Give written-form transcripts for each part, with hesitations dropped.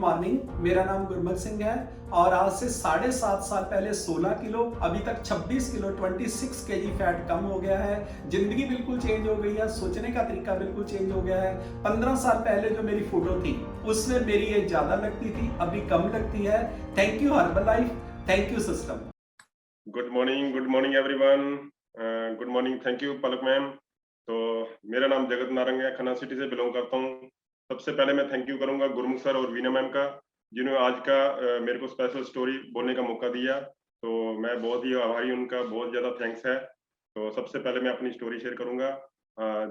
Morning. मेरा नाम गुरमुख सिंह है और आज से 7.5 साल पहले 16 किलो, अभी तक 26 किलो 26 केजी फैट कम हो गया है। जिंदगी बिल्कुल चेंज हो गई है, सोचने का तरीका बिल्कुल चेंज हो गया है। 15 साल पहले जो मेरी फोटो थी उसमें मेरी एज ज्यादा लगती थी, अभी कम लगती है। Thank you Herbalife, thank you system. Good morning everyone. Good morning, thank you Palak ma'am. तो मेरा नाम जगत नारंग है, खन्ना सिटी से बिलोंग करता हूँ। सबसे पहले मैं थैंक यू करूंगा गुरमुख सर और वीना मैम का, जिन्होंने आज का मेरे को स्पेशल स्टोरी बोलने का मौका दिया। तो मैं बहुत ही आभारी हूं, उनका बहुत ज़्यादा थैंक्स है। तो सबसे पहले मैं अपनी स्टोरी शेयर करूंगा।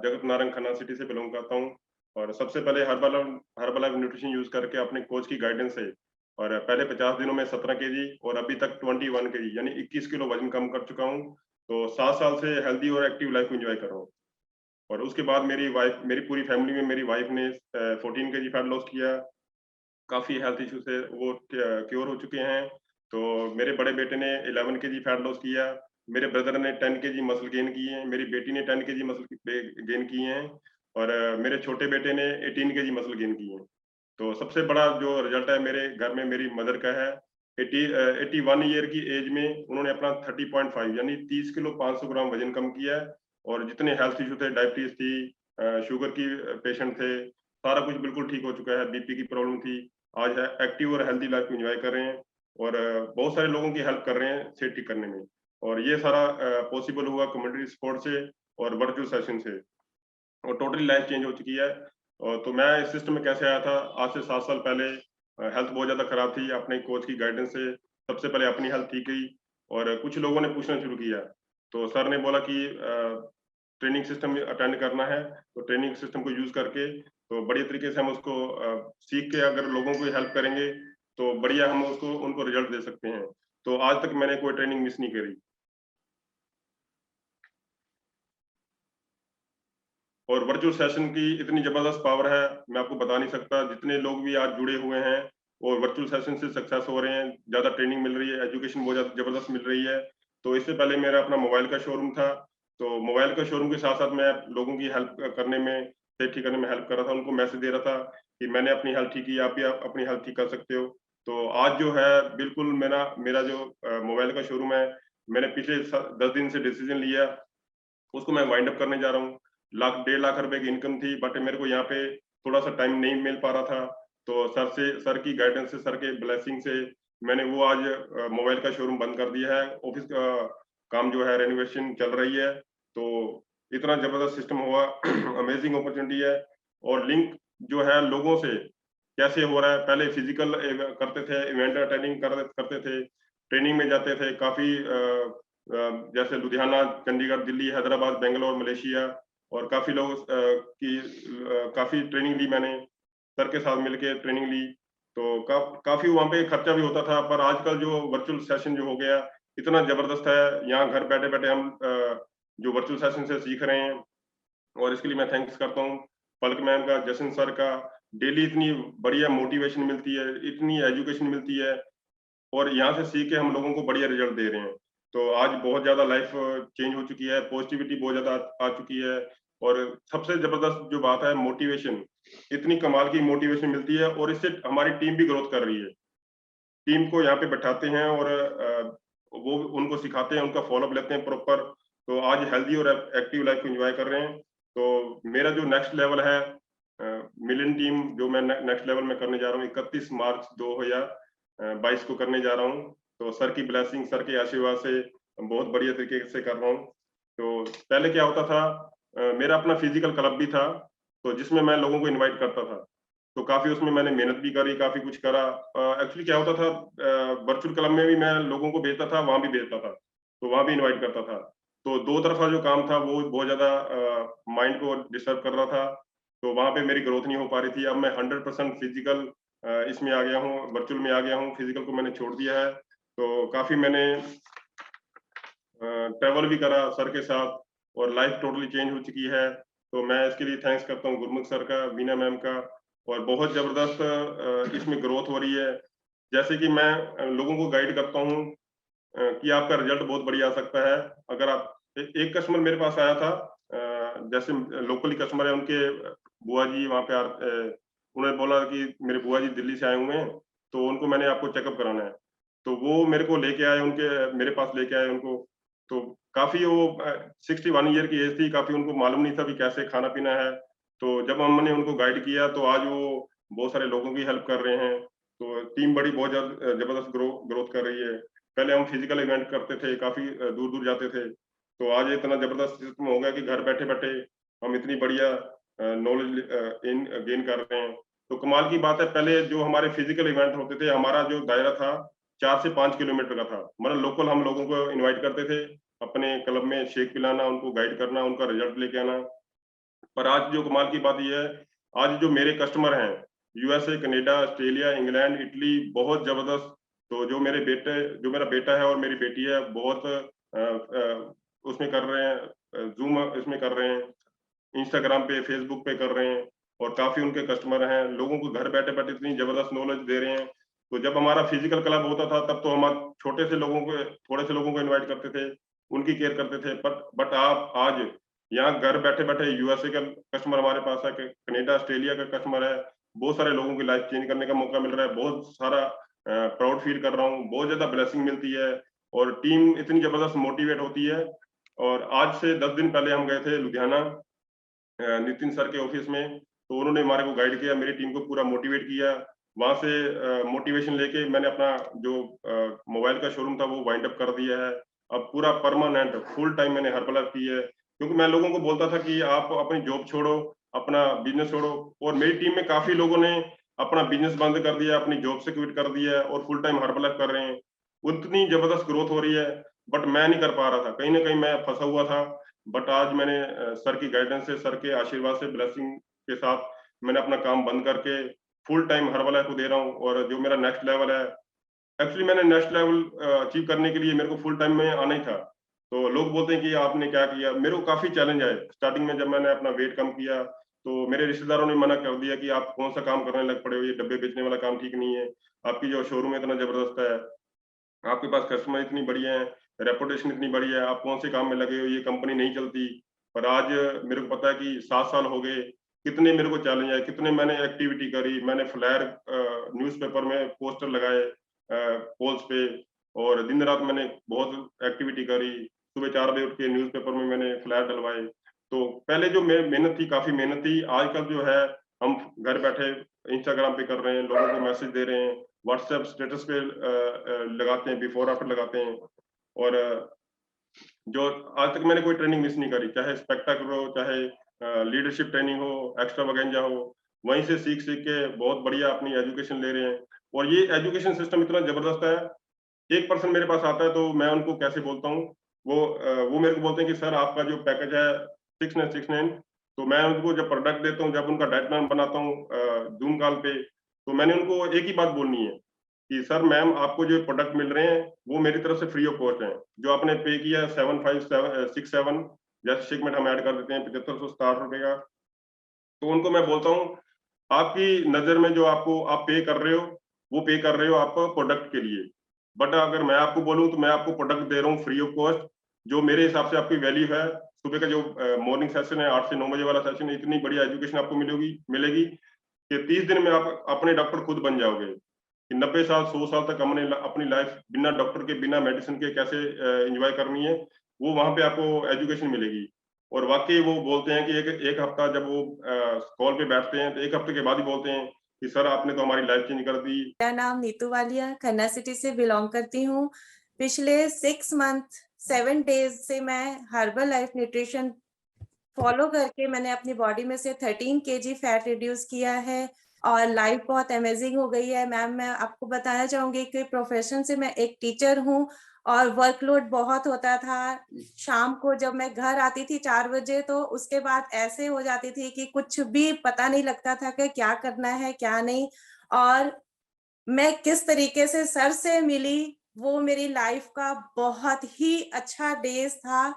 जगत नारंग, खन्ना सिटी से बिलोंग करता हूँ और सबसे पहले हर्बल न्यूट्रिशन यूज़ करके अपने कोच की गाइडेंस से और पहले 50 दिनों में 17 केजी और अभी तक 21 केजी यानी 21 किलो वजन कम कर चुका हूँ। तो 7 साल से हेल्दी और एक्टिव लाइफ एंजॉय कर रहा हूँ। और उसके बाद मेरी पूरी फैमिली में मेरी वाइफ ने 14 केजी फैट लॉस किया। काफ़ी हेल्थ इश्यू से वो क्योर हो चुके हैं। तो मेरे बड़े बेटे ने 11 केजी फैट लॉस किया। मेरे ब्रदर ने 10 केजी मसल गेन किए हैं। मेरी बेटी ने 10 केजी मसल गेन किए हैं और मेरे छोटे बेटे ने 18 केजी मसल गेन किए हैं। तो सबसे बड़ा जो रिजल्ट है मेरे घर में मेरी मदर का है। 81 ईयर की एज में उन्होंने अपना 30.5 यानी 30 किलो 500 ग्राम वजन कम किया है। और जितने हेल्थ इशू थे, डायबिटीज थी, शुगर की पेशेंट थे, सारा कुछ बिल्कुल ठीक हो चुका है। बीपी की प्रॉब्लम थी, आज है एक्टिव और हेल्दी लाइफ एंजॉय कर रहे हैं और बहुत सारे लोगों की हेल्प कर रहे हैं सेहत ठीक करने में। और ये सारा पॉसिबल हुआ कम्युनिटी सपोर्ट से और वर्चुअल सेशन से, और टोटली लाइफ चेंज हो चुकी है। और तो मैं इस सिस्टम में कैसे आया था, आज से 7 साल पहले हेल्थ बहुत ज़्यादा खराब थी। अपने कोच की गाइडेंस से सबसे पहले अपनी हेल्थ ठीक हुई और कुछ लोगों ने पूछना शुरू किया। तो सर ने बोला कि ट्रेनिंग सिस्टम अटेंड करना है, तो ट्रेनिंग सिस्टम को यूज़ करके तो बढ़िया तरीके से हम उसको सीख के अगर लोगों को हेल्प करेंगे तो बढ़िया हम उसको उनको रिजल्ट दे सकते हैं। तो आज तक मैंने कोई ट्रेनिंग मिस नहीं करी। और वर्चुअल सेशन की इतनी ज़बरदस्त पावर है, मैं आपको बता नहीं सकता। जितने लोग भी आज जुड़े हुए हैं और वर्चुअल सेशन से सक्सेस हो रहे हैं, ज़्यादा ट्रेनिंग मिल रही है, एजुकेशन बहुत ज़्यादा ज़बरदस्त मिल रही है। तो इससे पहले मेरा अपना मोबाइल का शोरूम था, तो मोबाइल का शोरूम के साथ-साथ मैं लोगों की हेल्प करने में, सेहत ठीक करने में हेल्प कर रहा था। उनको मैसेज दे रहा था कि मैंने अपनी हेल्थ ठीक की, आप भी अपनी हेल्थ ठीक कर सकते हो। तो आज जो है बिल्कुल मेरा मेरा जो मोबाइल का शोरूम है, मैंने पिछले 10 दिन से डिसीज़न लिया, उसको मैं वाइंड अप करने जा रहा हूँ। लाख 1.5 लाख रुपए की इनकम थी, बट मेरे को यहाँ पे थोड़ा-सा टाइम नहीं मिल पा रहा था। तो सर की गाइडेंस से, सर के ब्लेसिंग से मैंने वो आज मोबाइल का शोरूम बंद कर दिया है। ऑफिस का काम जो है रेनोवेशन चल रही है। तो इतना ज़बरदस्त सिस्टम हुआ अमेजिंग अपॉर्च्युनिटी है। और लिंक जो है लोगों से कैसे हो रहा है, पहले फिजिकल करते थे, इवेंट अटेंडिंग करते थे, ट्रेनिंग में जाते थे काफ़ी जैसे लुधियाना, चंडीगढ़, दिल्ली, हैदराबाद, बैंगलोर, मलेशिया, और काफ़ी लोग काफ़ी ट्रेनिंग ली मैंने, सर के साथ मिलके ट्रेनिंग ली। तो काफ़ी वहाँ पे खर्चा भी होता था, पर आजकल जो वर्चुअल सेशन जो हो गया, इतना ज़बरदस्त है, यहाँ घर बैठे-बैठे हम जो वर्चुअल सेशन से सीख रहे हैं। और इसके लिए मैं थैंक्स करता हूँ पलक मैम का, जसिन सर का। डेली इतनी बढ़िया मोटिवेशन मिलती है, इतनी एजुकेशन मिलती है और यहाँ से सीख के हम लोगों को बढ़िया रिजल्ट दे रहे हैं। तो आज बहुत ज़्यादा लाइफ चेंज हो चुकी है, पॉजिटिविटी बहुत ज़्यादा आ चुकी है। और सबसे ज़बरदस्त जो बात है मोटिवेशन, इतनी कमाल की मोटिवेशन मिलती है और इससे हमारी टीम भी ग्रोथ कर रही है। टीम को यहाँ पे बैठाते हैं और वो उनको सिखाते हैं, उनका फ़ॉलो अप लेते हैं प्रॉपर। तो आज हेल्दी और एक्टिव लाइफ को एन्जॉय कर रहे हैं। तो मेरा जो नेक्स्ट लेवल है मिलियन टीम जो मैं नेक्स्ट लेवल में करने जा रहा हूँ 31 मार्च 2022 को करने जा रहा हूँ। तो सर की ब्लेसिंग, सर के आशीर्वाद से बहुत बढ़िया तरीके से कर रहा हूँ। तो पहले क्या होता था, मेरा अपना फिजिकल क्लब भी था, तो जिसमें मैं लोगों को इनवाइट करता था। तो काफ़ी उसमें मैंने मेहनत भी करी, काफ़ी कुछ करा। एक्चुअली क्या होता था, वर्चुअल क्लब में भी मैं लोगों को भेजता था, वहाँ भी भेजता था, तो वहाँ भी इनवाइट करता था। तो दो तरफ़ा जो काम था वो बहुत ज़्यादा माइंड को डिस्टर्ब कर रहा था, तो वहाँ पे मेरी ग्रोथ नहीं हो पा रही थी। अब मैं 100% फिजिकल इसमें आ गया हूँ, वर्चुअल में आ गया हूँ, फिजिकल को मैंने छोड़ दिया है। तो काफ़ी मैंने ट्रैवल भी करा सर के साथ और लाइफ टोटली चेंज हो चुकी है। तो मैं इसके लिए थैंक्स करता हूँ गुरमुख सर का, वीना मैम का। और बहुत ज़बरदस्त इसमें ग्रोथ हो रही है। जैसे कि मैं लोगों को गाइड करता हूँ कि आपका रिजल्ट बहुत बढ़िया आ सकता है। अगर आप एक कस्टमर मेरे पास आया था, जैसे लोकली कस्टमर है, उनके बुआ जी वहाँ पे उन्होंने बोला कि मेरे बुआ जी दिल्ली से आए हुए हैं, तो उनको मैंने आपको चेकअप कराना है। तो वो मेरे को लेके आए, मेरे पास लेके आए उनको। तो काफ़ी वो 61 ईयर की एज थी, काफ़ी उनको मालूम नहीं था कि कैसे खाना-पीना है। तो जब हमने उनको गाइड किया, तो आज वो बहुत सारे लोगों की हेल्प कर रहे हैं। तो टीम बड़ी बहुत ज़बरदस्त ग्रोथ कर रही है। पहले हम फिज़िकल इवेंट करते थे, काफ़ी दूर-दूर जाते थे। तो आज इतना ज़बरदस्त सिस्टम हो गया कि घर बैठे-बैठे हम इतनी बढ़िया नॉलेज इन गेन कर रहे हैं। तो कमाल की बात है, पहले जो हमारे फिज़िकल इवेंट होते थे, हमारा जो दायरा था 4 से 5 किलोमीटर का था। मतलब लोकल हम लोगों को इनवाइट करते थे, अपने क्लब में शेक पिलाना, उनको गाइड करना, उनका रिजल्ट लेके आना। पर आज जो कमाल की बात ये है, आज जो मेरे कस्टमर हैं, USA, Canada, Australia, England, Italy, बहुत ज़बरदस्त। तो जो मेरा बेटा है और मेरी बेटी है, बहुत उसमें कर रहे हैं, ज़ूम इसमें कर रहे हैं, इंस्टाग्राम पे, फेसबुक पे कर रहे हैं, और काफ़ी उनके कस्टमर हैं। लोगों को घर बैठे-बैठे इतनी ज़बरदस्त नॉलेज दे रहे हैं। तो जब हमारा फिज़िकल क्लब होता था, तब तो हम छोटे से लोगों को थोड़े से लोगों को इनवाइट करते थे, उनकी केयर करते थे। बट आप आज यहाँ घर बैठे-बैठे यूएसए का कस्टमर हमारे पास है, क कनाडा, ऑस्ट्रेलिया का कस्टमर है। बहुत सारे लोगों की लाइफ चेंज करने का मौका मिल रहा है। बहुत सारा प्राउड फील कर रहा हूँ, बहुत ज़्यादा ब्लेसिंग मिलती है, और टीम इतनी ज़बरदस्त मोटिवेट होती है। और आज से 10 दिन पहले हम गए थे लुधियाना, नितिन सर के ऑफिस में। तो उन्होंने हमारे को गाइड किया, मेरी टीम को पूरा मोटिवेट किया। वहाँ से मोटिवेशन लेके मैंने अपना जो मोबाइल का शोरूम था, वो वाइंड अप कर दिया है। अब पूरा परमानेंट फुल टाइम मैंने हर्बलैप की है, क्योंकि मैं लोगों को बोलता था कि आप अपनी जॉब छोड़ो, अपना बिज़नेस छोड़ो, और मेरी टीम में काफ़ी लोगों ने अपना बिज़नेस बंद कर दिया, अपनी जॉब से क्विट कर दिया है और फुल टाइम हर्बलैप कर रहे हैं। उतनी ज़बरदस्त ग्रोथ हो रही है, बट मैं नहीं कर पा रहा था। कहीं न कहीं मैं फँसा हुआ था। बट आज मैंने सर की गाइडेंस से, सर के आशीर्वाद से, ब्लेसिंग के साथ मैंने अपना काम बंद करके फुल टाइम हर्बलैप को दे रहा हूँ। और जो मेरा नेक्स्ट लेवल है, एक्चुअली मैंने नेक्स्ट लेवल अचीव करने के लिए मेरे को फुल टाइम में आना ही था। तो लोग बोलते हैं कि आपने क्या किया? मेरे को काफ़ी चैलेंज आए। स्टार्टिंग में जब मैंने अपना वेट कम किया, तो मेरे रिश्तेदारों ने मना कर दिया कि आप कौन-सा काम करने लग पड़े हो, ये डब्बे बेचने वाला काम ठीक नहीं है। आपकी जो शोरूम है इतना ज़बरदस्त है, आपके पास कस्टमर इतनी बढ़िया है, रेपुटेशन इतनी बढ़िया है, आप कौन से काम में लगे हो, ये कंपनी नहीं चलती। पर आज मेरे को पता है कि 7 साल हो गए, कितने मेरे को चैलेंज आए, कितने मैंने एक्टिविटी करी, मैंने फ्लायर न्यूज़पेपर में पोस्टर लगाए पोल्स पे, और दिन-रात मैंने बहुत एक्टिविटी करी। सुबह 4 बजे उठ के न्यूज़पेपर में मैंने फ्लायर डलवाए। तो पहले जो मेहनत थी, काफ़ी मेहनत थी। आजकल जो है, हम घर बैठे इंस्टाग्राम पे कर रहे हैं, लोगों को मैसेज दे रहे हैं, व्हाट्सएप स्टेटस पे लगाते हैं, बिफोर आफ्टर लगाते हैं। और जो आज तक मैंने कोई ट्रेनिंग मिस नहीं करी, चाहे स्पेक्टाकल हो, चाहे लीडरशिप ट्रेनिंग हो, एक्स्ट्रावेगेंजा हो, वहीं से सीख-सीख के बहुत बढ़िया अपनी एजुकेशन ले रहे हैं। और ये एजुकेशन सिस्टम इतना ज़बरदस्त है, एक पर्सन मेरे पास आता है तो मैं उनको कैसे बोलता हूँ, वो मेरे को बोलते हैं कि सर आपका जो पैकेज है 6969, तो मैं उनको जब प्रोडक्ट देता हूँ, जब उनका डाइट प्लान बनाता हूँ ज़ूम कॉल पे, तो मैंने उनको एक ही बात बोलनी है कि सर मैम, आपको जो प्रोडक्ट मिल रहे हैं, वो मेरी तरफ से फ्री ऑफ कॉस्ट हैं। जो आपने पे किया है 7567 जैसे शिपमेंट हम ऐड कर देते हैं ₹7560 का। तो उनको मैं बोलता हूँ, आपकी नज़र में जो आप पे कर रहे हो, वो पे कर रहे हो आप प्रोडक्ट के लिए। बट अगर मैं आपको बोलूँ, तो मैं आपको प्रोडक्ट दे रहा हूँ फ्री ऑफ कॉस्ट, जो मेरे हिसाब से आपकी वैल्यू है। सुबह का जो मॉर्निंग सेशन है, 8 से 9 बजे वाला सेशन है, इतनी बढ़िया एजुकेशन आपको मिलेगी कि 30 दिन में आप अपने डॉक्टर खुद बन जाओगे। कि 90 साल, 100 साल तक हमने अपनी लाइफ बिना डॉक्टर के, बिना मेडिसिन के कैसे एन्जॉय करनी है, वो वहाँ पे आपको एजुकेशन मिलेगी। और वाक़ई वो बोलते हैं कि एक एक हफ्ता जब वो कॉल पे बैठते हैं, तो 1 हफ्ते के बाद ही बोलते हैं कि सर आपने तो हमारी लाइफ चेंज कर दी। मेरा नाम नीतू वालिया, खन्ना सिटी से बिलॉन्ग करती हूँ। पिछले 6 मंथ 7 डेज़ से मैं हर्बल लाइफ न्यूट्रिशन फॉलो करके मैंने अपनी बॉडी में से 13 केजी फैट रिड्यूस किया है और लाइफ बहुत अमेजिंग हो गई है। मैम, मैं आपको बताना चाहूँगी कि प्रोफेशन से मैं एक टीचर हूँ और वर्कलोड बहुत होता था। शाम को जब मैं घर आती थी 4 बजे, तो उसके बाद ऐसे हो जाती थी कि कुछ भी पता नहीं लगता था कि क्या करना है, क्या नहीं। और मैं किस तरीके से सर से मिली, वो मेरी लाइफ का बहुत ही अच्छा डेज़ था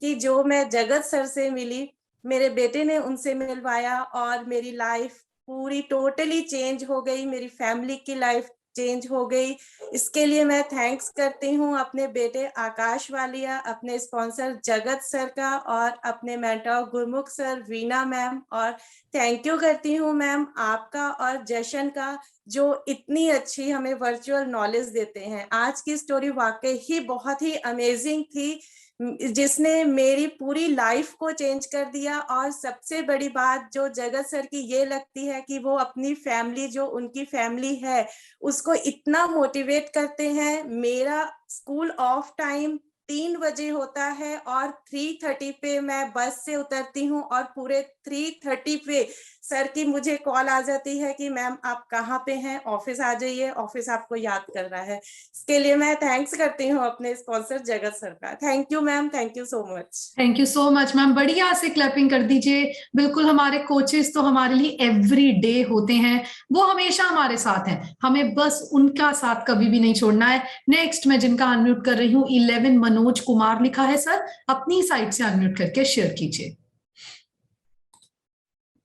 कि जो मैं जगत सर से मिली, मेरे बेटे ने उनसे मिलवाया और मेरी लाइफ पूरी टोटली चेंज हो गई, मेरी फैमिली की लाइफ चेंज हो गई। इसके लिए मैं थैंक्स करती हूँ अपने बेटे आकाश वालिया, अपने स्पॉन्सर जगत सर का और अपने मेंटर गुरमुख सर, वीना मैम, और थैंक यू करती हूँ मैम आपका और जशन का, जो इतनी अच्छी हमें वर्चुअल नॉलेज देते हैं। आज की स्टोरी वाकई ही बहुत ही अमेजिंग थी, जिसने मेरी पूरी लाइफ को चेंज कर दिया। और सबसे बड़ी बात जो जगत सर की ये लगती है कि वो अपनी फैमिली, जो उनकी फैमिली है, उसको इतना मोटिवेट करते हैं। मेरा स्कूल ऑफ टाइम 3 बजे होता है और 3:30 पे मैं बस से उतरती हूँ और पूरे 3:30 पे सर की मुझे कॉल आ जाती है कि मैम आप कहाँ पे हैं, ऑफिस आ जाइए, ऑफिस आपको याद कर रहा है। इसके लिए मैं थैंक्स करती हूँ अपने स्पॉन्सर जगत सर का। Thank you ma'am, thank you so much. Thank you so much ma'am, बढ़िया से क्लैपिंग कर दीजिए। बिल्कुल, हमारे कोचेस तो हमारे लिए एवरी डे होते हैं, वो हमेशा हमारे साथ हैं, हमें बस उनका साथ कभी भी नहीं छोड़ना है। नेक्स्ट मैं जिनका अनम्यूट कर रही हूँ 11 मनोज कुमार लिखा है, सर अपनी साइड से अनम्यूट करके शेयर कीजिए।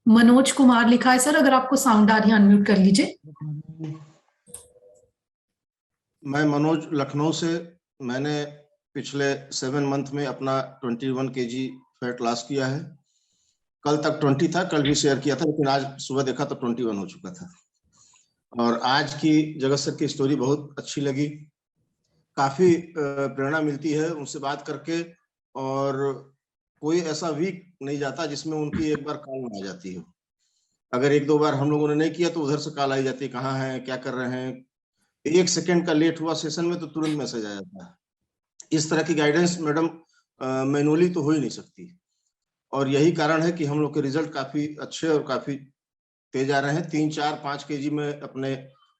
मनोज कुमार लिखा है सर, अगर आपको साउंड आ रही है अनम्यूट कर लीजिए। मैं मनोज लखनऊ से। मैंने पिछले 7 मंथ में अपना 21 kg फैट लॉस किया है। कल तक 20 था, कल भी शेयर किया था, लेकिन आज सुबह देखा तो 21 हो चुका था। और आज की जगत सर की स्टोरी बहुत अच्छी लगी, काफी प्रेरणा मिलती है उनसे बात करके। और कोई ऐसा वीक नहीं जाता जिसमें उनकी एक बार कॉल ना आ जाती हो। अगर 1-2 बार हम लोगों ने नहीं किया तो उधर से कॉल आई जाती है, कहाँ है, क्या कर रहे हैं। 1 सेकंड का लेट हुआ सेशन में तो तुरंत मैसेज आ जाता है। इस तरह की गाइडेंस मैडम मैनुअली तो हो ही नहीं सकती, और यही कारण है कि हम लोग के रिजल्ट काफी अच्छे और काफी तेज आ रहे हैं। 3-4-5 kg में अपने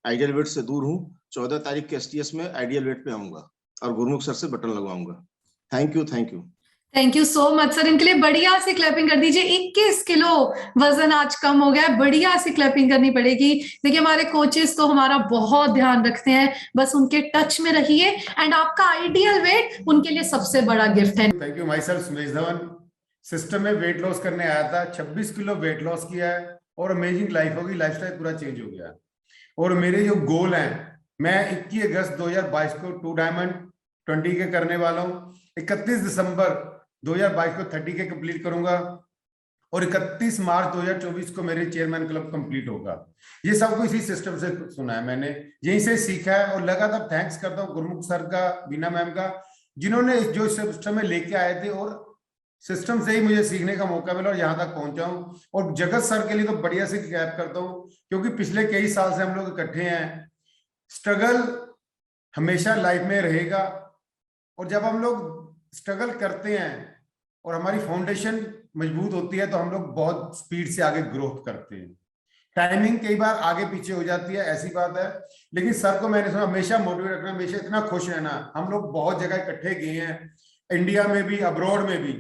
आइडियल वेट से दूर हूँ। 14 तारीख के STS में आइडियल वेट पे आऊंगा और गुरमुख सर से बटन लगवाऊंगा। Thank you, thank you. Thank you so much sir, इनके लिए बढ़िया से क्लैपिंग कर दीजिए। 21 किलो वजन आज कम हो गया है, बढ़िया से क्लैपिंग करनी पड़ेगी। देखिए हमारे कोचेस तो हमारा बहुत ध्यान रखते हैं, बस उनके टच में रहिए एंड आपका आइडियल वेट उनके लिए सबसे बड़ा गिफ्ट है। Thank you. My self Sumesh Dhawan, system में वेट लॉस करने आया था, 26 किलो वेट लॉस किया है और अमेजिंग लाइफ होगी, लाइफस्टाइल पूरा चेंज हो गया। और मेरे जो गोल हैं, मैं 21 अगस्त 2022 को 2 डायमंड 20 के करने वाला हूँ। 31 दिसंबर 2022 को 30 के कंप्लीट करूंगा और 31 मार्च 2024 को मेरे चेयरमैन क्लब कंप्लीट होगा। ये सब कुछ इसी सिस्टम से सुना है, मैंने यहीं से सीखा है। और लगातार थैंक्स करता हूँ गुरमुख सर का, बीना मैम का, जिन्होंने जो सिस्टम में लेके आए थे और सिस्टम से ही मुझे सीखने का मौका मिला और यहाँ तक पहुंचा हूँ। और जगत सर के लिए तो बढ़िया से क्लैप करता हूँ, क्योंकि पिछले कई साल से हम लोग इकट्ठे हैं। स्ट्रगल हमेशा लाइफ में रहेगा, और जब हम लोग स्ट्रगल करते हैं और हमारी फाउंडेशन मजबूत होती है तो हम लोग बहुत स्पीड से आगे ग्रोथ करते हैं। टाइमिंग कई बार आगे पीछे हो जाती है, ऐसी बात है, लेकिन सर को मैंने सुना हमेशा मोटिवेट रखना, हमेशा इतना खुश रहना। हम लोग बहुत जगह इकट्ठे गए हैं, इंडिया में भी, अब्रॉड में भी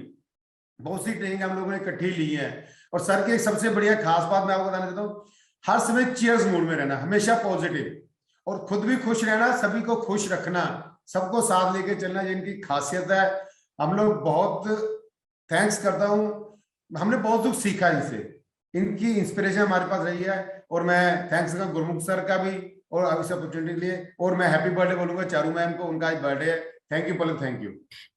बहुत सी ट्रेनिंग हम लोगों ने इकट्ठी ली है। और सर की सबसे बढ़िया खास बात मैं आपको बताना चाहता हूँ, हर समय चीयर्स मूड में रहना, हमेशा पॉजिटिव, और खुद भी खुश रहना, सभी को खुश रखना, सबको साथ लेके चलना, जिनकी खासियत है। हम लोग बहुत थैंक्स करता हूँ, हमने बहुत कुछ सीखा इनसे, इनकी इंस्पिरेशन हमारे पास रही है। और मैं थैंक्स करता हूँ गुरमुख सर का भी और इस अपॉर्चुनिटी के लिए। और मैं हैप्पी बर्थडे बोलूंगा चारू मैम को, उनका आज बर्थडे है। Thank you Palak, thank you.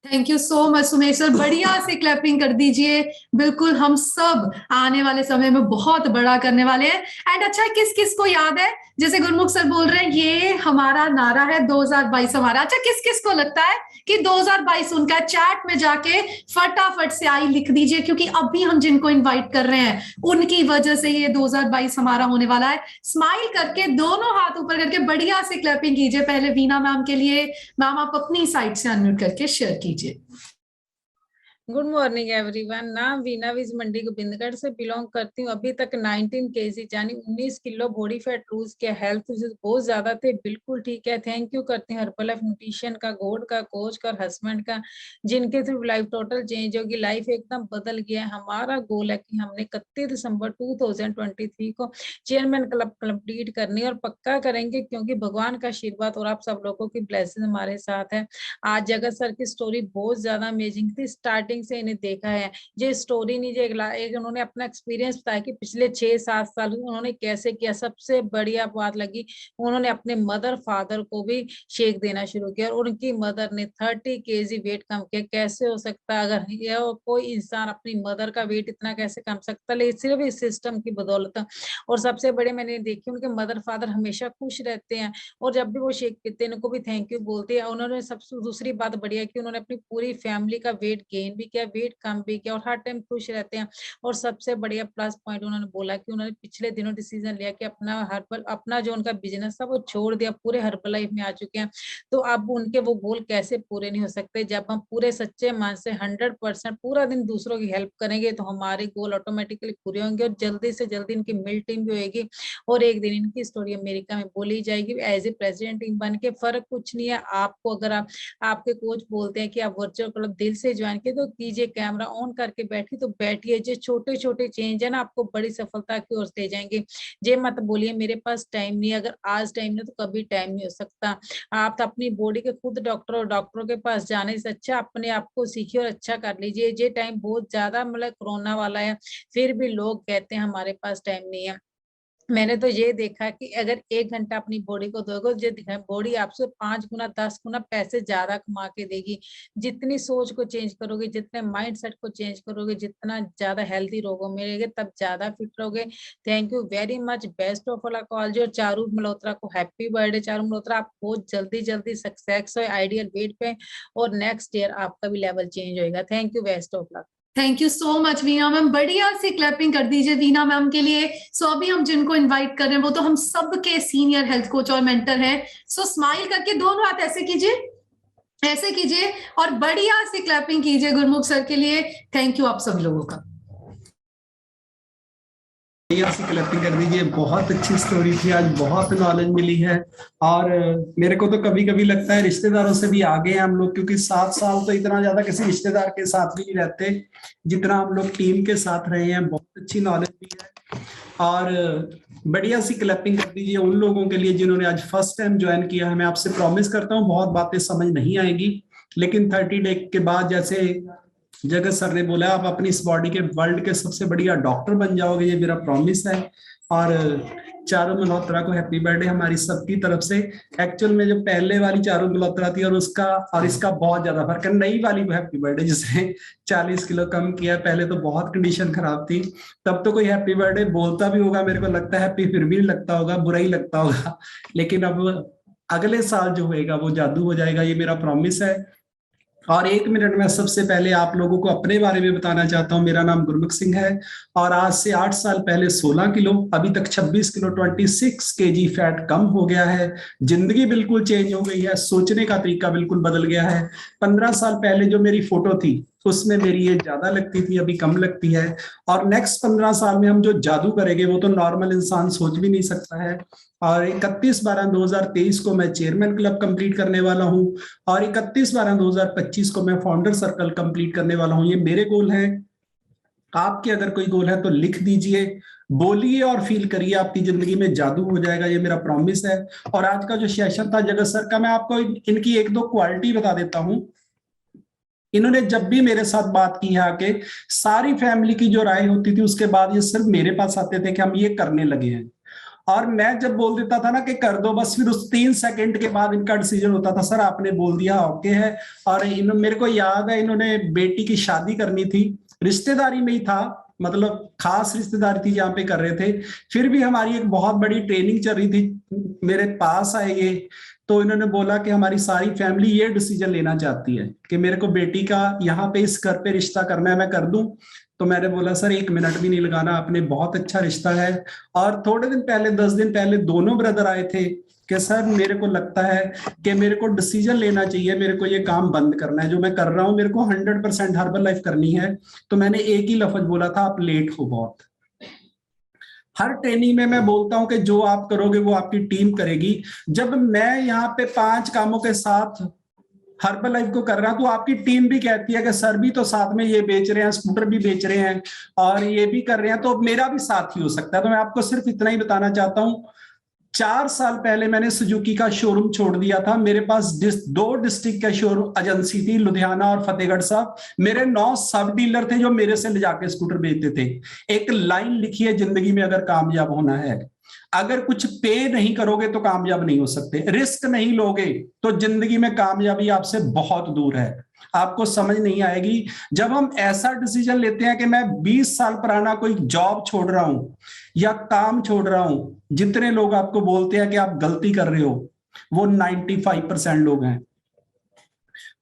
Thank you so much Sumesh sir, बढ़िया से क्लैपिंग कर दीजिए। बिल्कुल, हम सब आने वाले समय में बहुत बड़ा करने वाले हैं। एंड अच्छा, किस किस को याद है, जैसे गुरमुख सर बोल रहे हैं ये हमारा नारा है 2022 हमारा। अच्छा, किस किस को लगता है कि 2022 उनका, चैट में जाके फटाफट से आई लिख दीजिए, क्योंकि अभी हम जिनको इन्वाइट कर रहे हैं उनकी वजह से ये 2022 हमारा होने वाला है। स्माइल करके, दोनों हाथ ऊपर करके बढ़िया से क्लैपिंग कीजिए। पहले वीना मैम के लिए, मैम आप अपनी साइड से अनम्यूट करके शेयर कीजिए। Good morning everyone. नाम वीना विज मंडी गोविंदगढ़ से बिलोंग करती हूँ। अभी तक 19 kg यानी 19 किलो बॉडी फैट लूज किया। हेल्थ बहुत ज्यादा थे, बिल्कुल ठीक है। थैंक यू करती हूँ हर्बल लाइफ न्यूट्रिशन का, गॉड का, कोच का और हस्बैंड का, जिनके थ्रू लाइफ टोटल चेंज होगी, लाइफ एकदम बदल गया है। हमारा गोल है कि हमने 31 दिसंबर 2023 को चेयरमैन क्लब कंप्लीट करनी और पक्का करेंगे, क्योंकि भगवान का आशीर्वाद और आप सब लोगों की ब्लेसिंग हमारे साथ है। आज जगत सर की स्टोरी बहुत ज्यादा अमेजिंग थी। स्टार्टिंग स्टार्टिंग से इन्हें देखा है। जो स्टोरी नहीं, जो एक उन्होंने अपना एक्सपीरियंस बताया कि पिछले 6-7 साल उन्होंने कैसे किया। सबसे बढ़िया बात लगी, उन्होंने अपने मदर फादर को भी शेक देना शुरू किया और उनकी मदर ने 30 केजी वेट कम किया। कैसे हो सकता है, अगर ये कोई इंसान अपनी मदर का वेट इतना कैसे कम सकता है, लेकिन सिर्फ इस सिस्टम की बदौलत। और सबसे बड़े मैंने देखी, उनके मदर फादर हमेशा खुश रहते हैं और जब भी वो शेक पीते हैं उनको भी थैंक यू बोलते हैं। उन्होंने सबसे दूसरी बात बढ़िया कि उन्होंने अपनी पूरी फैमिली का वेट गेन भी किया, वेट कम भी किया और हर टाइम खुश रहते हैं। और सबसे बढ़िया प्लस पॉइंट उन्होंने बोला कि उन्होंने पिछले दिनों डिसीजन लिया कि अपना जो उनका बिजनेस था वो छोड़ दिया, पूरे हर्बल लाइफ में आ चुके हैं। तो अब उनके वो गोल कैसे पूरे नहीं हो सकते, जब हम पूरे सच्चे मन से 100% पूरा दिन दूसरों की हेल्प करेंगे तो हमारे गोल ऑटोमेटिकली पूरे होंगे और जल्दी से जल्दी इनकी मिल टीम भी होगी और एक दिन इनकी स्टोरी अमेरिका में बोली जाएगी एज ए प्रेसिडेंट टीम बन के। फर्क कुछ नहीं है, आपको अगर आपके कोच बोलते हैं कि आप वर्चुअल क्लब दिल से ज्वाइन किए तो कीजिए, कैमरा ऑन करके बैठिए तो बैठिए। जो छोटे छोटे चेंज है ना, आपको बड़ी सफलता की ओर ले जाएंगे। जे मत बोलिए मेरे पास टाइम नहीं है, अगर आज टाइम नहीं तो कभी टाइम नहीं हो सकता। आप अपनी बॉडी के खुद डॉक्टर और डॉक्टरों के पास जाने से अच्छा अपने आप को सीखिए और अच्छा कर लीजिए। ये टाइम बहुत ज्यादा मतलब कोरोना वाला है, फिर भी लोग कहते हैं हमारे पास टाइम नहीं है। मैंने तो ये देखा कि अगर 1 घंटा अपनी बॉडी को दोगे, जो बॉडी आपसे 5 गुना 10 गुना पैसे ज्यादा कमा के देगी। जितनी सोच को चेंज करोगे, जितने माइंड सेट को चेंज करोगे, जितना ज्यादा हेल्थी रहोगे मिलेंगे, तब ज्यादा फिट रहोगे। Thank you very much, best of all college. और चारू मल्होत्रा को हैप्पी बर्थडे। चारू मल्होत्रा, आप बहुत जल्दी सक्सेस हो आइडियल वेट पे और नेक्स्ट ईयर आपका भी लेवल चेंज होएगा। Thank you, best of luck. Thank you so much Veena ma'am, बढ़िया से क्लैपिंग कर दीजिए वीना मैम के लिए। सो अभी हम जिनको इनवाइट कर रहे हैं वो तो हम सबके सीनियर हेल्थ कोच और मेंटर हैं। सो स्माइल करके दोनों हाथ ऐसे कीजिए, ऐसे कीजिए और बढ़िया से क्लैपिंग कीजिए गुरमुख सर के लिए। थैंक यू आप सभी लोगों का। क्लैपिंग कर दीजिए। बहुत अच्छी स्टोरी थी आज, बहुत नॉलेज मिली है और मेरे को तो कभी कभी लगता है रिश्तेदारों से भी आगे हैं हम लोग, क्योंकि 7 साल तो इतना ज्यादा किसी रिश्तेदार के साथ भी नहीं रहते जितना हम लोग टीम के साथ रहे हैं। बहुत अच्छी नॉलेज भी है और बढ़िया सी क्लैपिंग कर दीजिए उन लोगों के लिए जिन्होंने आज फर्स्ट टाइम ज्वाइन किया है। मैं आपसे प्रॉमिस करता हूँ बहुत बातें समझ नहीं आएगी, लेकिन 30 डे के बाद जैसे जगत सर ने बोला आप अपनी इस बॉडी के वर्ल्ड के सबसे बढ़िया डॉक्टर बन जाओगे, ये मेरा प्रॉमिस है। और चारू मल्होत्रा को हैप्पी बर्थडे हमारी सबकी तरफ से। एक्चुअल में जो पहले वाली चारू मल्होत्रा थी और इसका बहुत ज्यादा फर्क है। नई वाली को हैप्पी बर्थडे जिसने 40 किलो कम किया। पहले तो बहुत कंडीशन खराब थी, तब तो कोई हैप्पी बर्थडे बोलता भी होगा, मेरे को लगता है हैप्पी फिर भी नहीं लगता होगा, बुरा ही लगता होगा। लेकिन अब अगले साल जो होएगा वो जादू हो जाएगा, ये मेरा प्रॉमिस है। और 1 मिनट में सबसे पहले आप लोगों को अपने बारे में बताना चाहता हूं। मेरा नाम गुरमुख सिंह है और आज से 8 साल पहले 16 किलो, अभी तक 26 किलो 26 केजी फैट कम हो गया है। जिंदगी बिल्कुल चेंज हो गई है, सोचने का तरीका बिल्कुल बदल गया है। 15 साल पहले जो मेरी फोटो थी उसमें मेरी एज ज्यादा लगती थी, अभी कम लगती है। और नेक्स्ट 15 साल में हम जो जादू करेंगे वो तो नॉर्मल इंसान सोच भी नहीं सकता है। और 31/12/2023 को मैं चेयरमैन क्लब कंप्लीट करने वाला हूं और 31/12/2025 को मैं फाउंडर सर्कल कंप्लीट करने वाला हूं। ये मेरे गोल हैं। आपके अगर कोई गोल है तो लिख दीजिए, बोलिए और फील करिए, आपकी जिंदगी में जादू हो जाएगा, ये मेरा प्रॉमिस है। और आज का जो सेशन था जगत सर का, मैं आपको इनकी 1-2 क्वालिटी बता देता हूं। इन्होंने जब भी मेरे साथ बात की है आके, सारी फैमिली की जो राय होती थी उसके बाद ये सिर्फ मेरे पास आते थे कि हम ये करने लगे हैं। और मैं जब बोल देता था ना कि कर दो, बस फिर उस 3 सेकंड के बाद इनका डिसीजन होता था, सर आपने बोल दिया ओके है। और मेरे को याद है इन्होंने बेटी की शादी करनी थी, रिश्तेदारी में ही था, मतलब खास रिश्तेदारी थी जहाँ पे कर रहे थे। फिर भी हमारी एक बहुत बड़ी ट्रेनिंग चल रही थी, मेरे पास आए ये, तो इन्होंने बोला कि हमारी सारी फैमिली ये डिसीजन लेना चाहती है कि मेरे को बेटी का यहाँ पे इस घर पे रिश्ता करना है, मैं कर दूं। तो मैंने बोला सर 1 मिनट भी नहीं लगाना, आपने बहुत अच्छा रिश्ता है। और थोड़े दिन पहले 10 दिन पहले दोनों ब्रदर आए थे कि सर मेरे को लगता है कि मेरे को डिसीजन लेना चाहिए, मेरे को ये काम बंद करना है जो मैं कर रहा हूँ, मेरे को 100% हर्बल लाइफ करनी है। तो मैंने एक ही लफ्ज बोला था, आप लेट हो बहुत। हर ट्रेनिंग में मैं बोलता हूं कि जो आप करोगे वो आपकी टीम करेगी। जब मैं यहाँ पे 5 कामों के साथ हर्बल लाइफ को कर रहा हूं तो आपकी टीम भी कहती है कि सर भी तो साथ में ये बेच रहे हैं, स्कूटर भी बेच रहे हैं और ये भी कर रहे हैं, तो मेरा भी साथ ही हो सकता है। तो मैं आपको सिर्फ इतना ही बताना चाहता हूं, 4 साल पहले मैंने सुजुकी का शोरूम छोड़ दिया था। मेरे पास 2 डिस्ट्रिक्ट का शोरूम एजेंसी थी, लुधियाना और फतेहगढ़ साहब। मेरे 9 सब डीलर थे जो मेरे से ले जाके स्कूटर बेचते थे। एक लाइन लिखी है जिंदगी में, अगर कामयाब होना है, अगर कुछ पे नहीं करोगे तो कामयाब नहीं हो सकते, रिस्क नहीं लोगे तो जिंदगी में कामयाबी आपसे बहुत दूर है। आपको समझ नहीं आएगी जब हम ऐसा डिसीजन लेते हैं कि मैं 20 साल पुराना कोई जॉब छोड़ रहा हूं या काम छोड़ रहा हूं। जितने लोग आपको बोलते हैं कि आप गलती कर रहे हो, वो 95% लोग हैं।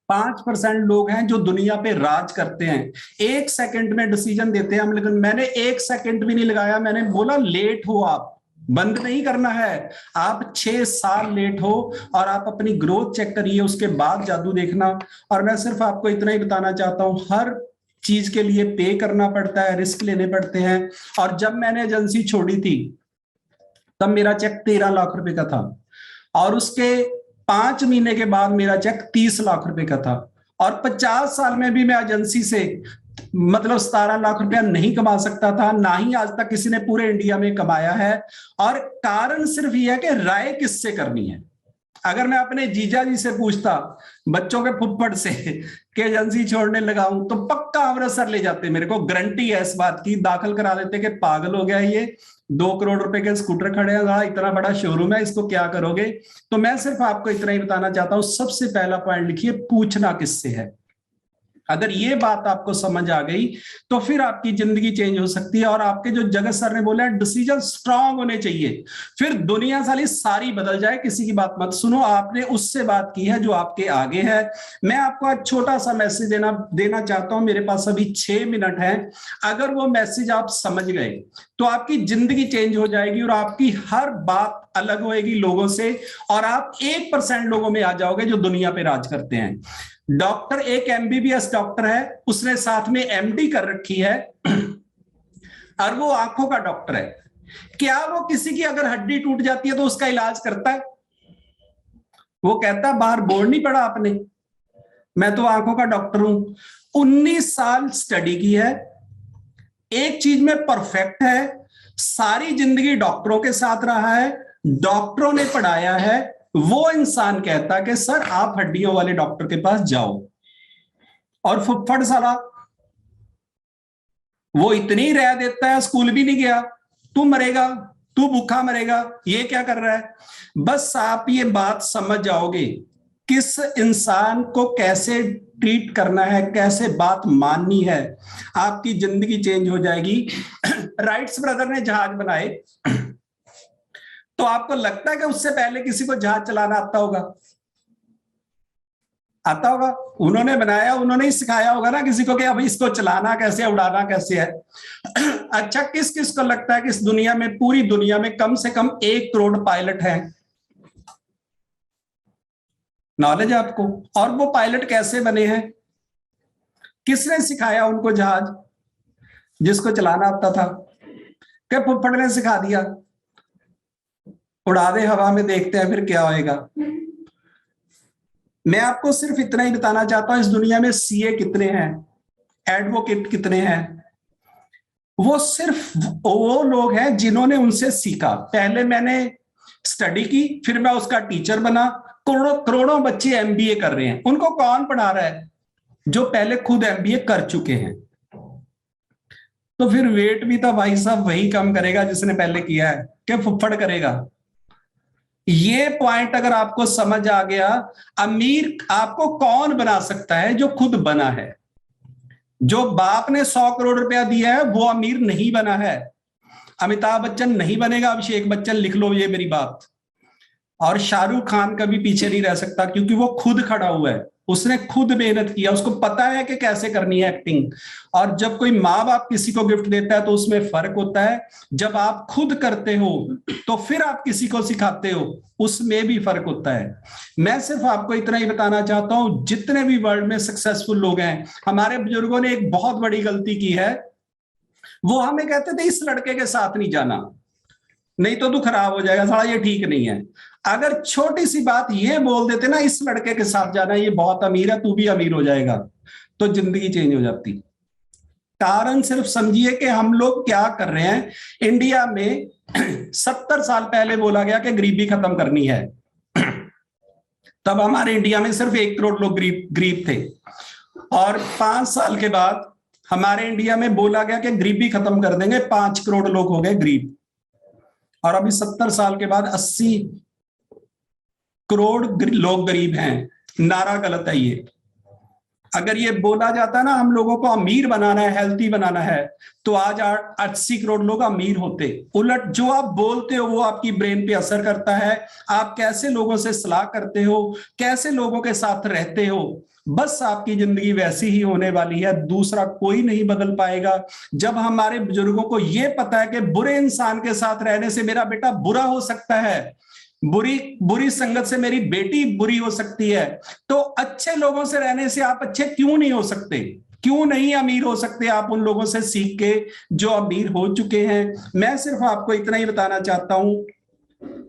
5% लोग हैं जो दुनिया पे राज करते हैं, 1 सेकंड में डिसीजन देते हैं हम। लेकिन मैंने 1 सेकंड भी नहीं लगाया, मैंने बोला लेट हो, आप बंद नहीं करना है। आप 6 साल लेट हो और आप अपनी ग्रोथ चेक करिए, उसके बाद जादू देखना। और मैं सिर्फ आपको इतना ही बताना चाहता हूं, हर चीज के लिए पे करना पड़ता है, रिस्क लेने पड़ते हैं। और जब मैंने एजेंसी छोड़ी थी तब मेरा चेक 13 लाख रुपए का था, और उसके 5 महीने के बाद मेरा चेक 30 लाख रुपए का था। और 50 साल में भी मैं एजेंसी से मतलब 17 लाख रुपया नहीं कमा सकता था, ना ही आज तक किसी ने पूरे इंडिया में कमाया है। और कारण सिर्फ यह है कि राय किससे करनी है। अगर मैं अपने जीजा जी से पूछता, बच्चों के फुफ्फड़ से, कि एजेंसी छोड़ने लगा हूं, तो पक्का अमृतसर ले जाते, मेरे को गारंटी है इस बात की, दाखिल करा देते कि पागल हो गया ये, 2 करोड़ रुपए के स्कूटर खड़े हैं, इतना बड़ा शोरूम है, इसको क्या करोगे। तो मैं सिर्फ आपको इतना ही बताना चाहता हूं, सबसे पहला पॉइंट लिखिए, पूछना किससे है। अगर ये बात आपको समझ आ गई तो फिर आपकी जिंदगी चेंज हो सकती है। और आपके जो जगत सर ने बोला डिसीजन स्ट्रांग होने चाहिए, फिर दुनिया सारी बदल जाए, किसी की बात मत सुनो। आपने उससे बात की है जो आपके आगे है। मैं आपको आज छोटा सा मैसेज देना चाहता हूं, मेरे पास अभी 6 मिनट है। अगर वो मैसेज आप समझ गए तो आपकी जिंदगी चेंज हो जाएगी और आपकी हर बात अलग होएगी लोगों से, और आप 1% लोगों में आ जाओगे जो दुनिया पे राज करते हैं। डॉक्टर एक MBBS डॉक्टर है, उसने साथ में MD कर रखी है, और वो आंखों का डॉक्टर है। क्या वो किसी की अगर हड्डी टूट जाती है तो उसका इलाज करता है? वो कहता है बाहर बोर्ड नहीं पढ़ा आपने, मैं तो आंखों का डॉक्टर हूं। 19 साल स्टडी की है, एक चीज में परफेक्ट है, सारी जिंदगी डॉक्टरों के साथ रहा है, डॉक्टरों ने पढ़ाया है। वो इंसान कहता कि सर आप हड्डियों वाले डॉक्टर के पास जाओ, और फुफ्फड़ साला वो इतनी रह देता है, स्कूल भी नहीं गया, तू मरेगा, तू भूखा मरेगा, ये क्या कर रहा है। बस आप ये बात समझ जाओगे किस इंसान को कैसे ट्रीट करना है, कैसे बात माननी है, आपकी जिंदगी चेंज हो जाएगी। राइट्स ब्रदर ने जहाज बनाए, तो आपको लगता है कि उससे पहले किसी को जहाज चलाना आता होगा? आता होगा? उन्होंने बनाया, उन्होंने ही सिखाया होगा ना किसी को कि अब इसको चलाना कैसे है, उड़ाना कैसे है। अच्छा, किस किस को लगता है कि इस दुनिया में, पूरी दुनिया में कम से कम 1 करोड़ पायलट हैं? नॉलेज है आपको? और वो पायलट कैसे बने हैं? किसने सिखाया उनको जहाज? जिसको चलाना आता था। क्या फुफ्फड़ ने सिखा दिया? उड़ा दे हवा में, देखते हैं फिर क्या होएगा। मैं आपको सिर्फ इतना ही बताना चाहता हूं, इस दुनिया में CA कितने हैं, एडवोकेट कितने हैं? वो सिर्फ वो लोग हैं जिन्होंने उनसे सीखा। पहले मैंने स्टडी की, फिर मैं उसका टीचर बना। करोड़ों बच्चे MBA कर रहे हैं, उनको कौन पढ़ा रहा है? जो पहले खुद MBA कर चुके हैं। तो फिर वेट भी तो भाई साहब वही कम करेगा जिसने पहले किया है, क्या फुफ्फड़ करेगा? ये पॉइंट अगर आपको समझ आ गया, अमीर आपको कौन बना सकता है? जो खुद बना है। जो बाप ने 100 करोड़ रुपया दिया है वो अमीर नहीं बना है। अमिताभ बच्चन नहीं बनेगा, अभिषेक बच्चन, लिख लो ये मेरी बात। और शाहरुख खान कभी पीछे नहीं रह सकता, क्योंकि वो खुद खड़ा हुआ है, उसने खुद मेहनत किया, उसको पता है कि कैसे करनी है एक्टिंग। और जब कोई माँ बाप किसी को गिफ्ट देता है तो उसमें फर्क होता है। जब आप खुद करते हो तो फिर आप किसी को सिखाते हो, उसमें भी फर्क होता है। मैं सिर्फ आपको इतना ही बताना चाहता हूं, जितने भी वर्ल्ड में सक्सेसफुल लोग हैं, हमारे बुजुर्गों ने एक बहुत बड़ी गलती की है। वो हमें कहते थे इस लड़के के साथ नहीं जाना, नहीं तो तू खराब हो जाएगा, साला ये ठीक नहीं है। अगर छोटी सी बात ये बोल देते ना, इस लड़के के साथ जाना, ये बहुत अमीर है, तू भी अमीर हो जाएगा, तो जिंदगी चेंज हो जाती। कारण सिर्फ समझिए कि हम लोग क्या कर रहे हैं। इंडिया में 70 साल पहले बोला गया कि गरीबी खत्म करनी है, तब हमारे इंडिया में सिर्फ 1 करोड़ लोग गरीब थे, और 5 साल के बाद हमारे इंडिया में बोला गया कि गरीबी खत्म कर देंगे, 5 करोड़ लोग हो गए गरीब, और अभी 70 साल के बाद 80 करोड़ लोग गरीब हैं। नारा गलत है ये। अगर ये बोला जाता ना हम लोगों को अमीर बनाना है, हेल्थी बनाना है, तो आज 80 करोड़ लोग अमीर होते। उलट जो आप बोलते हो वो आपकी ब्रेन पे असर करता है। आप कैसे लोगों से सलाह करते हो, कैसे लोगों के साथ रहते हो, बस आपकी जिंदगी वैसी ही होने वाली है, दूसरा कोई नहीं बदल पाएगा। जब हमारे बुजुर्गों को ये पता है कि बुरे इंसान के साथ रहने से मेरा बेटा बुरा हो सकता है, बुरी संगत से मेरी बेटी बुरी हो सकती है, तो अच्छे लोगों से रहने से आप अच्छे क्यों नहीं हो सकते? क्यों नहीं अमीर हो सकते आप उन लोगों से सीख के जो अमीर हो चुके हैं? मैं सिर्फ आपको इतना ही बताना चाहता हूं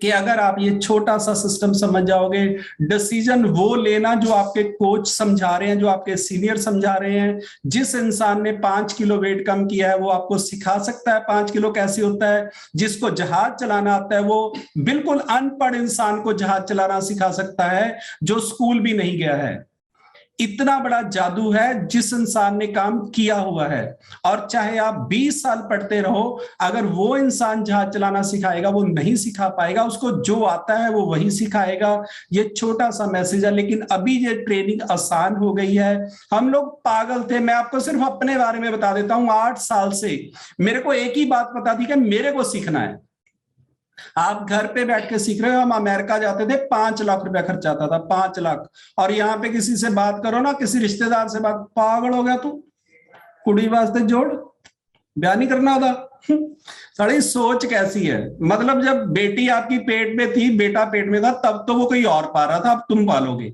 कि अगर आप ये छोटा सा सिस्टम समझ जाओगे, डिसीजन वो लेना जो आपके कोच समझा रहे हैं, जो आपके सीनियर समझा रहे हैं। जिस इंसान ने 5 किलो वेट कम किया है वो आपको सिखा सकता है 5 किलो कैसे होता है। जिसको जहाज चलाना आता है वो बिल्कुल अनपढ़ इंसान को जहाज चलाना सिखा सकता है जो स्कूल भी नहीं गया है। इतना बड़ा जादू है जिस इंसान ने काम किया हुआ है। और चाहे आप 20 साल पढ़ते रहो, अगर वो इंसान जहाज चलाना सिखाएगा वो नहीं सिखा पाएगा, उसको जो आता है वो वही सिखाएगा। ये छोटा सा मैसेज है, लेकिन अभी ये ट्रेनिंग आसान हो गई है। हम लोग पागल थे। मैं आपको सिर्फ अपने बारे में बता देता हूं, 8 साल से मेरे को एक ही बात पता थी कि मेरे को सीखना है। आप घर पे बैठ के सीख रहे हो। हम अमेरिका जाते थे, 5 लाख रुपया खर्चा आता था, 5 लाख। और यहाँ पे किसी से बात करो ना, किसी रिश्तेदार से बात, पागल हो गया तू, कुड़ी वास्ते जोड़, ब्याह नहीं करना होता। सारी सोच कैसी है। मतलब जब बेटी आपकी पेट में थी, बेटा पेट में था, तब तो वो कोई और पा रहा था, अब तुम पालोगे।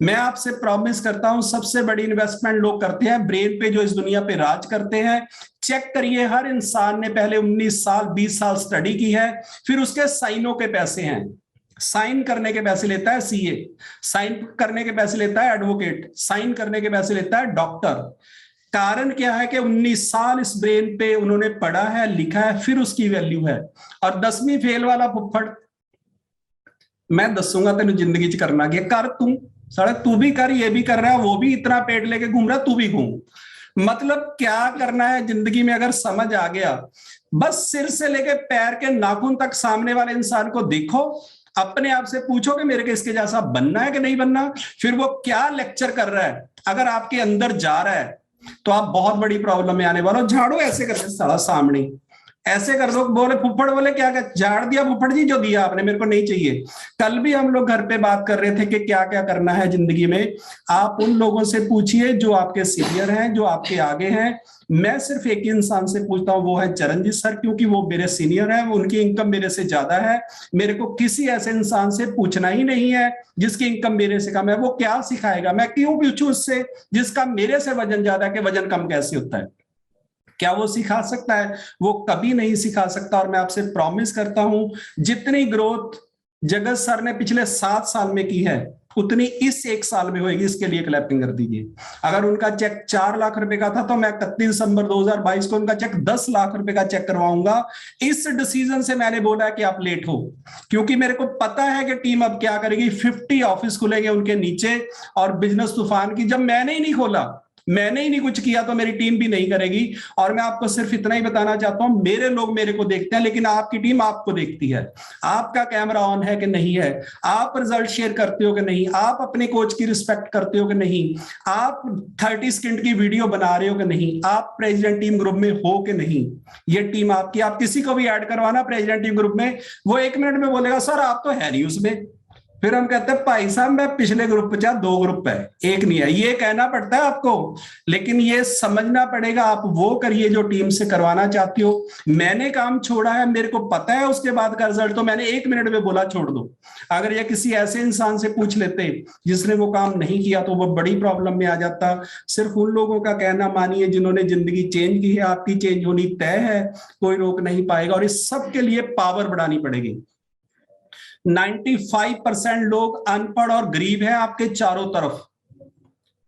मैं आपसे प्रॉमिस करता हूं, सबसे बड़ी इन्वेस्टमेंट लोग करते हैं ब्रेन पे, जो इस दुनिया पे राज करते हैं। चेक करिए, हर इंसान ने पहले 19 साल 20 साल स्टडी की है, फिर उसके साइनों के पैसे हैं। साइन करने के पैसे लेता है सीए, साइन करने के पैसे लेता है एडवोकेट, साइन करने के पैसे लेता है डॉक्टर। कारण क्या है कि 19 साल इस ब्रेन पे उन्होंने पढ़ा है, लिखा है, फिर उसकी वैल्यू है। और 10वीं फेल वाला फुफ्फड़, मैं दसूंगा तेन जिंदगी च करना क्या कर, तू साले तू भी कर, ये भी कर रहा है, वो भी इतना पेट लेके घूम रहा है, तू भी घूम। मतलब क्या करना है जिंदगी में अगर समझ आ गया, बस सिर से लेके पैर के नाखून तक सामने वाले इंसान को देखो, अपने आप से पूछो कि मेरे को इसके जैसा बनना है कि नहीं बनना। फिर वो क्या लेक्चर कर रहा है, अगर आपके अंदर जा रहा है तो आप बहुत बड़ी प्रॉब्लम में आने वाले हो। झाड़ो ऐसे करके साला सामने ऐसे कर दो, बोले फुफ्फड़ बोले क्या झाड़ दिया फुफ्फड़ जी, जो दिया आपने मेरे को नहीं चाहिए। कल भी हम लोग घर पे बात कर रहे थे कि क्या क्या करना है जिंदगी में। आप उन लोगों से पूछिए जो आपके सीनियर हैं, जो आपके आगे हैं। मैं सिर्फ एक ही इंसान से पूछता हूँ, वो है चरणजीत सर, क्योंकि वो मेरे सीनियर है, उनकी इनकम मेरे से ज्यादा है। मेरे को किसी ऐसे इंसान से पूछना ही नहीं है जिसकी इनकम मेरे से कम है। वो क्या सिखाएगा, मैं क्यों पूछूं उससे जिसका मेरे से वजन ज्यादा है कि वजन कम कैसे होता है। क्या वो सिखा सकता है? वो कभी नहीं सिखा सकता। और मैं आपसे प्रॉमिस करता हूं, जितनी ग्रोथ जगत सर ने पिछले 7 साल में की है, उतनी इस 1 साल में होगी। इसके लिए क्लैपिंग कर दीजिए। अगर उनका चेक 4 लाख रुपए का था तो मैं 31 दिसंबर 2022 को उनका चेक 10 लाख रुपए का चेक करवाऊंगा। इस डिसीजन से मैंने बोला कि आप लेट हो, क्योंकि मेरे को पता है कि टीम अब क्या करेगी। 50 ऑफिस खुलेंगे उनके नीचे, और बिजनेस तूफान की जब मैंने ही नहीं खोला, मैंने ही नहीं कुछ किया, तो मेरी टीम भी नहीं करेगी। और मैं आपको सिर्फ इतना ही बताना चाहता हूं, मेरे लोग मेरे को देखते हैं, लेकिन आपकी टीम आपको देखती है। आपका कैमरा ऑन है कि नहीं है, आप रिजल्ट शेयर करते हो कि नहीं, आप अपने कोच की रिस्पेक्ट करते हो कि नहीं, आप 30 सेकंड की वीडियो बना रहे हो कि नहीं, आप प्रेसिडेंट टीम ग्रुप में हो कि नहीं। ये टीम आपकी। आप किसी को भी ऐड करवाना प्रेसिडेंट टीम ग्रुप में, वो 1 मिनट में बोलेगा सर आप तो है नहीं उसमें। फिर हम कहते हैं भाई साहब मैं पिछले ग्रुप पे 2 ग्रुप है, एक नहीं है। ये कहना पड़ता है आपको, लेकिन ये समझना पड़ेगा। आप वो करिए जो टीम से करवाना चाहती हो। मैंने काम छोड़ा है, मेरे को पता है उसके बाद का रिजल्ट, तो मैंने 1 मिनट में बोला छोड़ दो। अगर ये किसी ऐसे इंसान से पूछ लेते जिसने वो काम नहीं किया तो वो बड़ी प्रॉब्लम में आ जाता। सिर्फ उन लोगों का कहना मानिए जिन्होंने जिंदगी चेंज की है। आपकी चेंज होनी तय है, कोई रोक नहीं पाएगा। और इस सब के लिए पावर बढ़ानी पड़ेगी। 95% लोग अनपढ़ और गरीब हैं आपके चारों तरफ।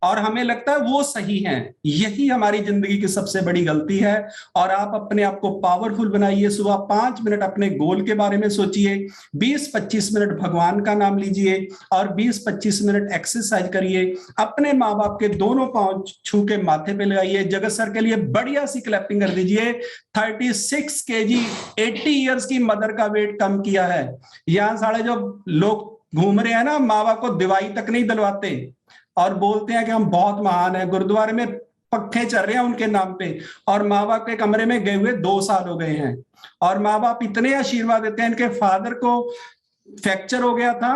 और हमें लगता है वो सही हैं। यही हमारी जिंदगी की सबसे बड़ी गलती है। और आप अपने आप को पावरफुल बनाइए। सुबह 5 मिनट अपने गोल के बारे में सोचिए, 20-25 मिनट भगवान का नाम लीजिए और 20-25 मिनट एक्सरसाइज करिए। अपने माँ बाप के दोनों पांव छू के माथे पे लगाइए। जगत सर के लिए बढ़िया सी क्लैपिंग कर दीजिए। 36 केजी 80 इयर्स की मदर का वेट कम किया है। यहाँ सारे जो लोग घूम रहे हैं ना, माँ बाप को दवाई तक नहीं दिलवाते और बोलते हैं कि हम बहुत महान हैं, गुरुद्वारे में पक्के चल रहे हैं उनके नाम पे, और माँ बाप के कमरे में गए हुए 2 साल हो गए हैं। और माँ बाप इतने आशीर्वाद देते हैं। इनके फादर को फ्रैक्चर हो गया था,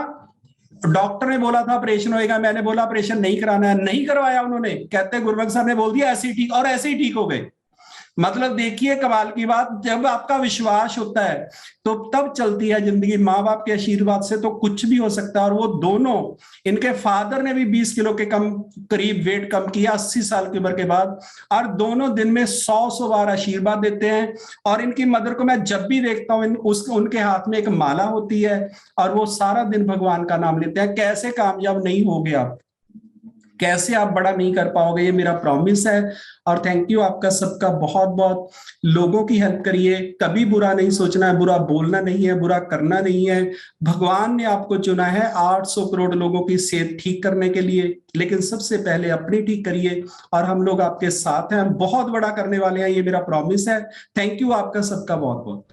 डॉक्टर ने बोला था ऑपरेशन होएगा, मैंने बोला ऑपरेशन नहीं कराना है, नहीं करवाया उन्होंने। कहते गुरुबख्श सर ने बोल दिया ऐसे ही ठीक, और ऐसे ही ठीक हो गए। मतलब देखिए कमाल की बात, जब आपका विश्वास होता है तो तब चलती है जिंदगी। माँ बाप के आशीर्वाद से तो कुछ भी हो सकता है। और वो दोनों, इनके फादर ने भी 20 किलो के करीब वेट कम किया 80 साल की उम्र के बाद, और दोनों दिन में 100 बार आशीर्वाद देते हैं। और इनकी मदर को मैं जब भी देखता हूँ, उनके हाथ में एक माला होती है और वो सारा दिन भगवान का नाम लेते हैं। कैसे कामयाब नहीं होगे आप, कैसे आप बड़ा नहीं कर पाओगे, ये मेरा प्रॉमिस है। और थैंक यू आपका सबका बहुत बहुत। लोगों की हेल्प करिए, कभी बुरा नहीं सोचना है, बुरा बोलना नहीं है, बुरा करना नहीं है। भगवान ने आपको चुना है 800 करोड़ लोगों की सेहत ठीक करने के लिए, लेकिन सबसे पहले अपनी ठीक करिए। और हम लोग आपके साथ हैं, बहुत बड़ा करने वाले हैं, ये मेरा प्रॉमिस है। थैंक यू आपका सबका बहुत बहुत।